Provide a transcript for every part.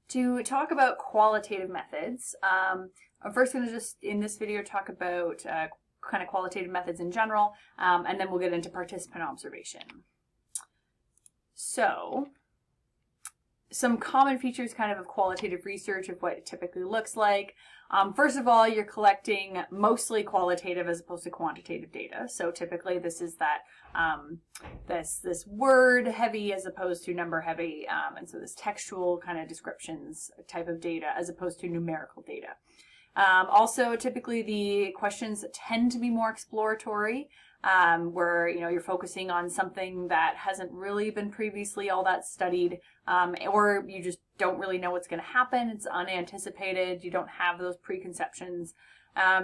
To talk about qualitative methods, I'm first going to just in this video talk about kind of qualitative methods in general, and then we'll get into participant observation. So, some common features kind of qualitative research of what it typically looks like. First of all, you're collecting mostly qualitative as opposed to quantitative data. So typically this is that this word heavy as opposed to number heavy, and so this textual kind of descriptions type of data as opposed to numerical data. Also, typically the questions tend to be more exploratory, where you're focusing on something that hasn't really been previously all that studied, or you just don't really know what's going to happen. It's unanticipated. You don't have those preconceptions.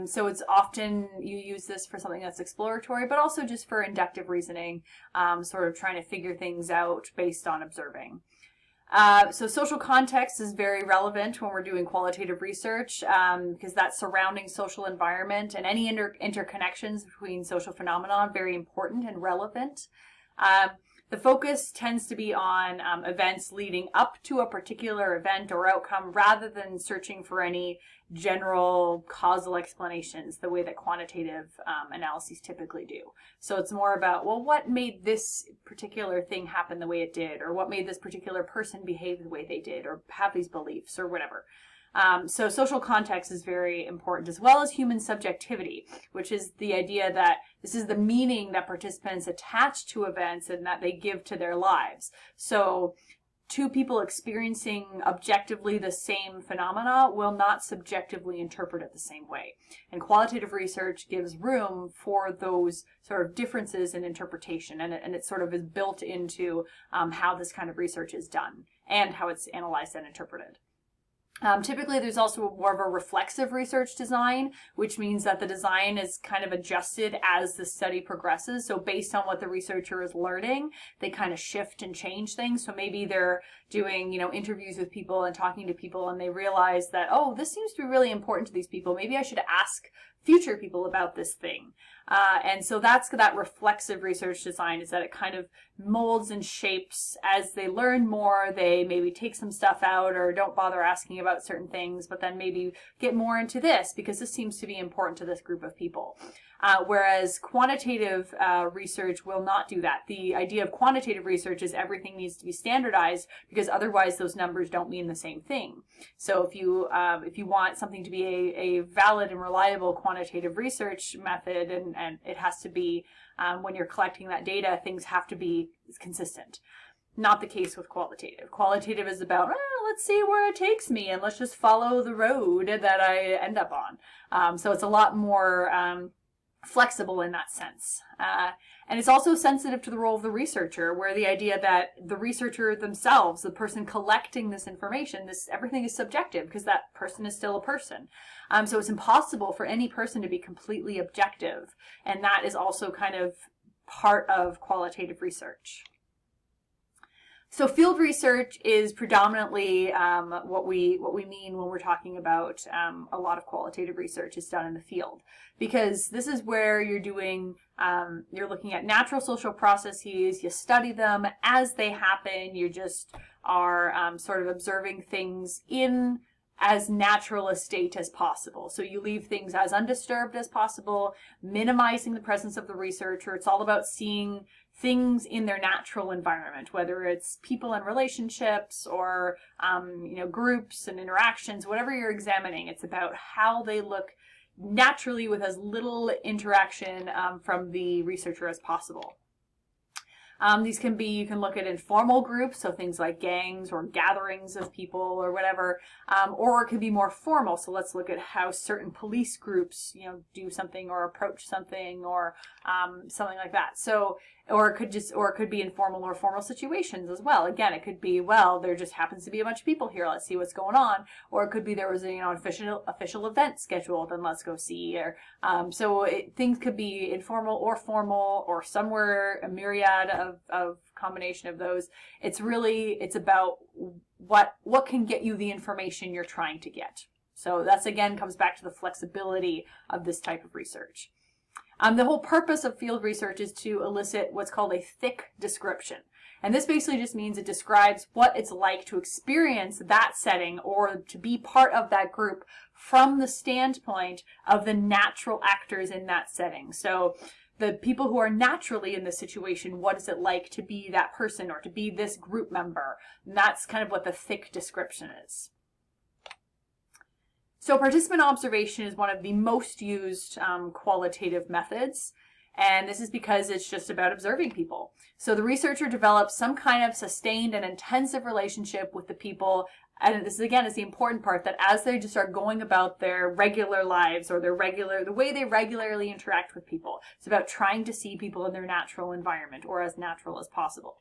So it's often you use this for something that's exploratory, but also just for inductive reasoning, sort of trying to figure things out based on observing. So social context is very relevant when we're doing qualitative research, because that surrounding social environment and any interconnections between social phenomena are very important and relevant. The focus tends to be on events leading up to a particular event or outcome rather than searching for any general causal explanations the way that quantitative analyses typically do. So it's more about, well, what made this particular thing happen the way it did, or what made this particular person behave the way they did, or have these beliefs, or whatever. So social context is very important, as well as human subjectivity, which is the idea that this is the meaning that participants attach to events and that they give to their lives. So two people experiencing objectively the same phenomena will not subjectively interpret it the same way. And qualitative research gives room for those sort of differences in interpretation, and it sort of is built into how this kind of research is done and how it's analyzed and interpreted. Typically, there's also more of a reflexive research design, which means that the design is kind of adjusted as the study progresses. So based on what the researcher is learning, they kind of shift and change things. So maybe they're doing, interviews with people and talking to people, and they realize that, oh, this seems to be really important to these people. Maybe I should ask future people about this thing. And so that's that reflexive research design, is that it kind of molds and shapes as they learn more. They maybe take some stuff out or don't bother asking about certain things, but then maybe get more into this because this seems to be important to this group of people. Whereas quantitative research will not do that. The idea of quantitative research is everything needs to be standardized, because otherwise those numbers don't mean the same thing. So if you want something to be a valid and reliable quantitative research method, and it has to be, when you're collecting that data, things have to be consistent. Not the case with qualitative. Qualitative is about, let's see where it takes me, and let's just follow the road that I end up on. So it's a lot more flexible in that sense. And it's also sensitive to the role of the researcher, where the idea that the researcher themselves, the person collecting this information, everything is subjective because that person is still a person. So it's impossible for any person to be completely objective. And that is also kind of part of qualitative research. So field research is predominantly what we mean when we're talking about a lot of qualitative research is done in the field, because this is where you're doing, you're looking at natural social processes, you study them as they happen, you just are sort of observing things in as natural a state as possible. So you leave things as undisturbed as possible, minimizing the presence of the researcher. It's all about seeing things in their natural environment, whether it's people and relationships or groups and interactions, whatever you're examining. It's about how they look naturally with as little interaction from the researcher as possible. These can be, you can look at informal groups, so things like gangs or gatherings of people or whatever, or it could be more formal. So let's look at how certain police groups, do something or approach something or something like that. So, or it could be informal or formal situations as well. Again, it could be, well, there just happens to be a bunch of people here. Let's see what's going on. Or it could be there was an official event scheduled, and let's go see. Or things could be informal or formal, or somewhere a myriad of combination of those. It's about what can get you the information you're trying to get. So that's, again, comes back to the flexibility of this type of research. The whole purpose of field research is to elicit what's called a thick description. And this basically just means it describes what it's like to experience that setting or to be part of that group from the standpoint of the natural actors in that setting. So the people who are naturally in this situation, what is it like to be that person or to be this group member? And that's kind of what the thick description is. So participant observation is one of the most used qualitative methods. And this is because it's just about observing people. So the researcher develops some kind of sustained and intensive relationship with the people. And this, again, is the important part, that as they just start going about their regular lives or the way they regularly interact with people, it's about trying to see people in their natural environment or as natural as possible.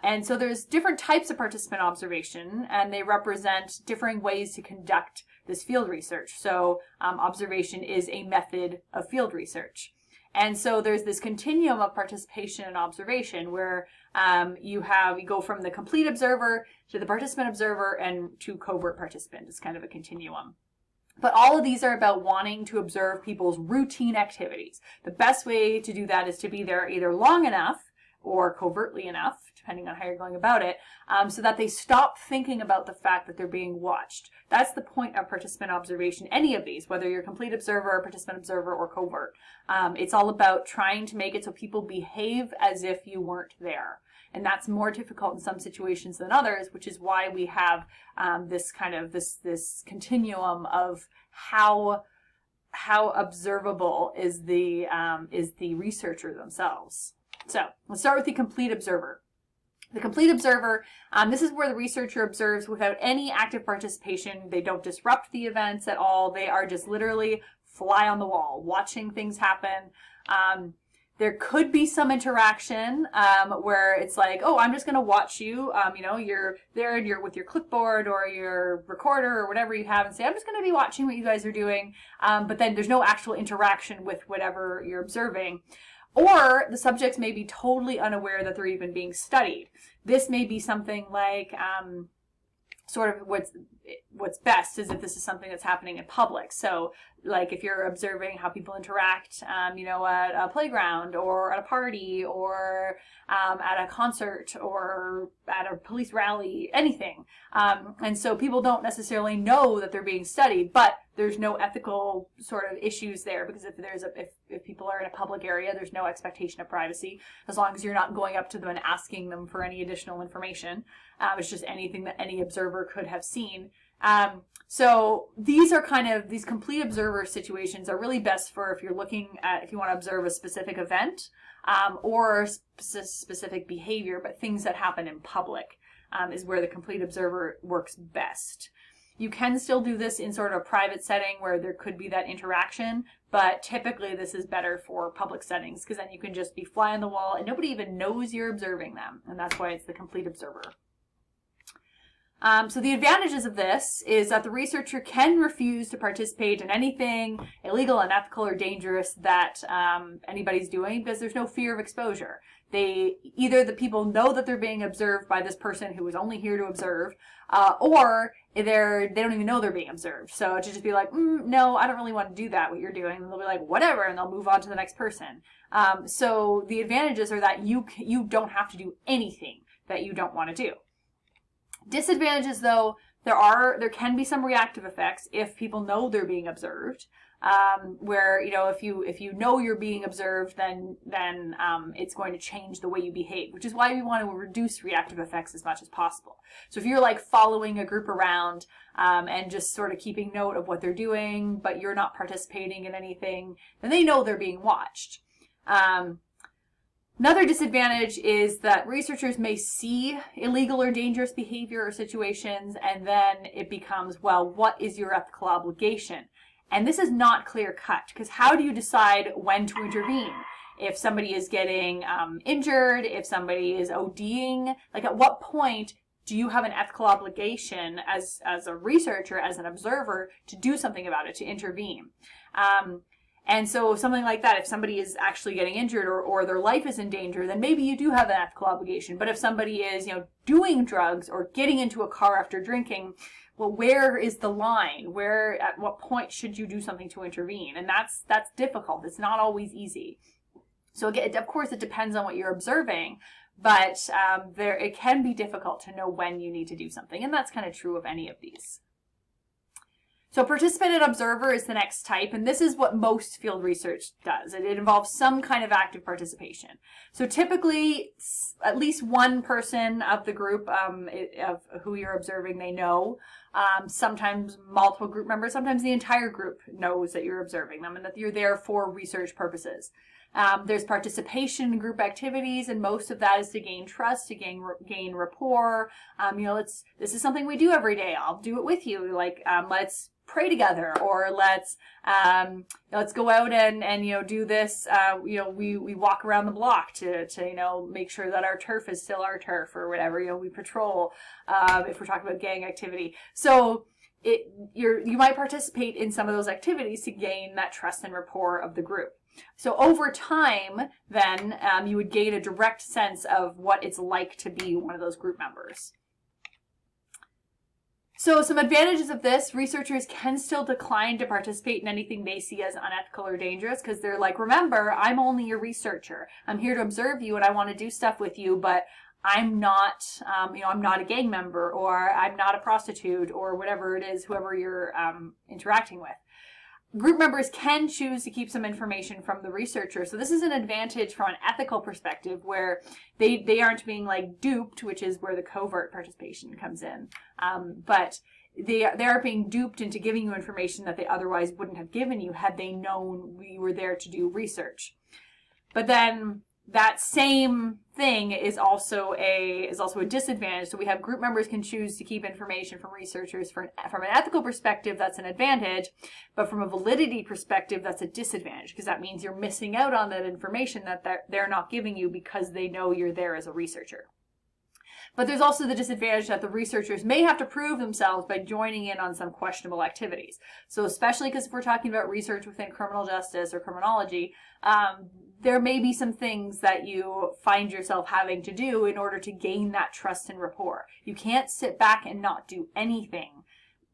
And so there's different types of participant observation, and they represent differing ways to conduct this field research. So observation is a method of field research. And so there's this continuum of participation and observation where you go from the complete observer to the participant observer and to covert participant. It's kind of a continuum. But all of these are about wanting to observe people's routine activities. The best way to do that is to be there either long enough or covertly enough, depending on how you're going about it, so that they stop thinking about the fact that they're being watched. That's the point of participant observation, any of these, whether you're complete observer, participant observer, or covert. It's all about trying to make it so people behave as if you weren't there. And that's more difficult in some situations than others, which is why we have this continuum of how observable is the researcher themselves. So let's start with the complete observer. The complete observer, this is where the researcher observes without any active participation. They don't disrupt the events at all. They are just literally fly on the wall, watching things happen. There could be some interaction where it's like, oh, I'm just going to watch you. You're there and you're with your clipboard or your recorder or whatever you have and say, I'm just going to be watching what you guys are doing. But then there's no actual interaction with whatever you're observing. Or the subjects may be totally unaware that they're even being studied. This may be something like sort of what's best is if this is something that's happening in public. So like if you're observing how people interact, at a playground or at a party or at a concert or at a police rally, anything. And so people don't necessarily know that they're being studied, but there's no ethical sort of issues there because if people are in a public area, there's no expectation of privacy as long as you're not going up to them and asking them for any additional information. It's just anything that any observer could have seen. So these complete observer situations are really best for if you want to observe a specific event or specific behavior, but things that happen in public is where the complete observer works best. You can still do this in sort of a private setting where there could be that interaction, but typically this is better for public settings because then you can just be fly on the wall and nobody even knows you're observing them, and that's why it's the complete observer. So the advantages of this is that the researcher can refuse to participate in anything illegal, unethical, or dangerous that anybody's doing because there's no fear of exposure. Either the people know that they're being observed by this person who is only here to observe, or they don't even know they're being observed. So to just be like, no, I don't really want to do that, what you're doing. And they'll be like, whatever, and they'll move on to the next person. So the advantages are that you don't have to do anything that you don't want to do. Disadvantages, though, there can be some reactive effects if people know they're being observed. Where if you know you're being observed, then it's going to change the way you behave, which is why we want to reduce reactive effects as much as possible. So if you're like following a group around and just sort of keeping note of what they're doing, but you're not participating in anything, then they know they're being watched. Another disadvantage is that researchers may see illegal or dangerous behavior or situations, and then it becomes, well, what is your ethical obligation? And this is not clear cut, because how do you decide when to intervene? If somebody is getting injured, if somebody is ODing, like at what point do you have an ethical obligation as a researcher, as an observer, to do something about it, to intervene? And so something like that, if somebody is actually getting injured or their life is in danger, then maybe you do have an ethical obligation. But if somebody is, doing drugs or getting into a car after drinking, well, where is the line? At what point should you do something to intervene? And that's difficult. It's not always easy. So again, of course, it depends on what you're observing. but it can be difficult to know when you need to do something, and that's kind of true of any of these. So participant and observer is the next type, and this is what most field research does. It involves some kind of active participation. So typically, at least one person of the group of who you're observing, they know. Sometimes multiple group members, sometimes the entire group knows that you're observing them and that you're there for research purposes. There's participation in group activities, and most of that is to gain trust, to gain rapport. This is something we do every day. I'll do it with you. Let's pray together, or let's go out and do this. We walk around the block to make sure that our turf is still our turf, or whatever. We patrol if we're talking about gang activity. So you might participate in some of those activities to gain that trust and rapport of the group. So over time, then, you would gain a direct sense of what it's like to be one of those group members. So some advantages of this: researchers can still decline to participate in anything they see as unethical or dangerous, because they're like, remember, I'm only a researcher. I'm here to observe you and I want to do stuff with you, but I'm not, I'm not a gang member, or I'm not a prostitute, or whatever it is, whoever you're interacting with. Group members can choose to keep some information from the researcher. So this is an advantage from an ethical perspective, where they aren't being duped, which is where the covert participation comes in. But they are being duped into giving you information that they otherwise wouldn't have given you had they known we were there to do research. But then that same thing is also a disadvantage. So we have group members can choose to keep information from researchers from an ethical perspective. That's an advantage, but from a validity perspective, that's a disadvantage, because that means you're missing out on that information that they're not giving you because they know you're there as a researcher. But there's also the disadvantage that the researchers may have to prove themselves by joining in on some questionable activities. So especially because if we're talking about research within criminal justice or criminology, there may be some things that you find yourself having to do in order to gain that trust and rapport. You can't sit back and not do anything.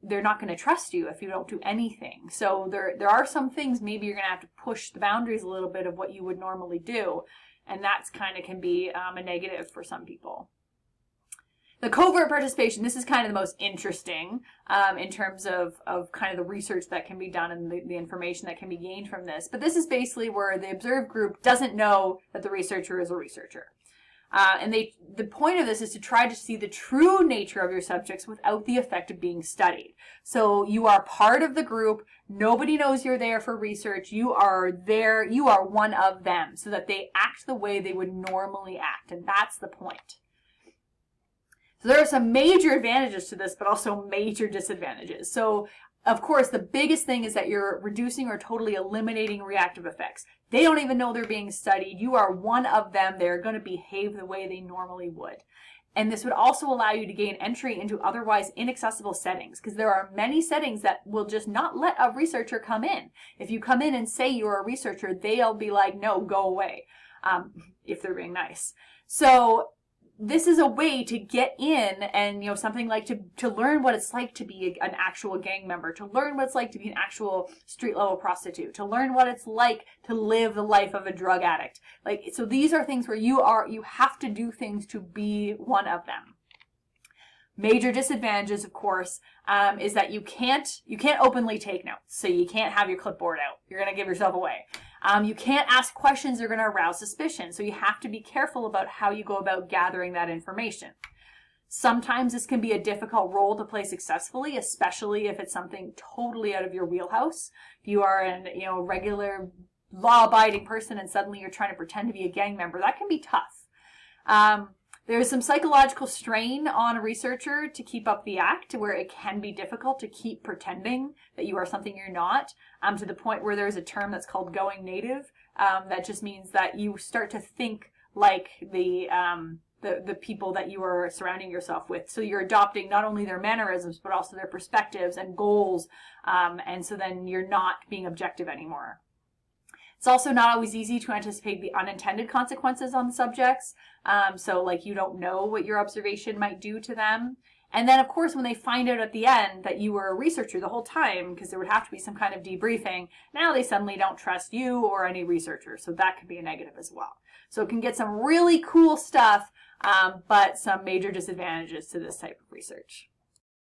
They're not going to trust you if you don't do anything. So there are some things maybe you're going to have to push the boundaries a little bit of what you would normally do, and that's kind of can be a negative for some people. The covert participation, this is kind of the most interesting in terms of kind of the research that can be done and the information that can be gained from this. But this is basically where the observed group doesn't know that the researcher is a researcher. And the point of this is to try to see the true nature of your subjects without the effect of being studied. So you are part of the group. Nobody knows you're there for research. You are there. You are one of them, so that they act the way they would normally act. And that's the point. So there are some major advantages to this, but also major disadvantages. So, of course, the biggest thing is that you're reducing or totally eliminating reactive effects. They don't even know they're being studied. You are one of them. They're going to behave the way they normally would. And this would also allow you to gain entry into otherwise inaccessible settings, because there are many settings that will just not let a researcher come in. If you come in and say you're a researcher, they'll be like, no, go away, if they're being nice. So this is a way to get in and, something like to learn what it's like to be an actual gang member, to learn what it's like to be an actual street level prostitute, to learn what it's like to live the life of a drug addict. So these are things where you have to do things to be one of them. Major disadvantages, of course, is that you can't openly take notes. So you can't have your clipboard out. You're going to give yourself away. You can't ask questions that are going to arouse suspicion. So you have to be careful about how you go about gathering that information. Sometimes this can be a difficult role to play successfully, especially if it's something totally out of your wheelhouse. If you are a regular law-abiding person and suddenly you're trying to pretend to be a gang member, that can be tough. There's some psychological strain on a researcher to keep up the act, where it can be difficult to keep pretending that you are something you're not, to the point where there's a term that's called going native. That just means that you start to think like the people that you are surrounding yourself with. So you're adopting not only their mannerisms, but also their perspectives and goals. And so then you're not being objective anymore. It's also not always easy to anticipate the unintended consequences on the subjects. So you don't know what your observation might do to them. And then, of course, when they find out at the end that you were a researcher the whole time, because there would have to be some kind of debriefing, now they suddenly don't trust you or any researcher. So that could be a negative as well. So it can get some really cool stuff, but some major disadvantages to this type of research.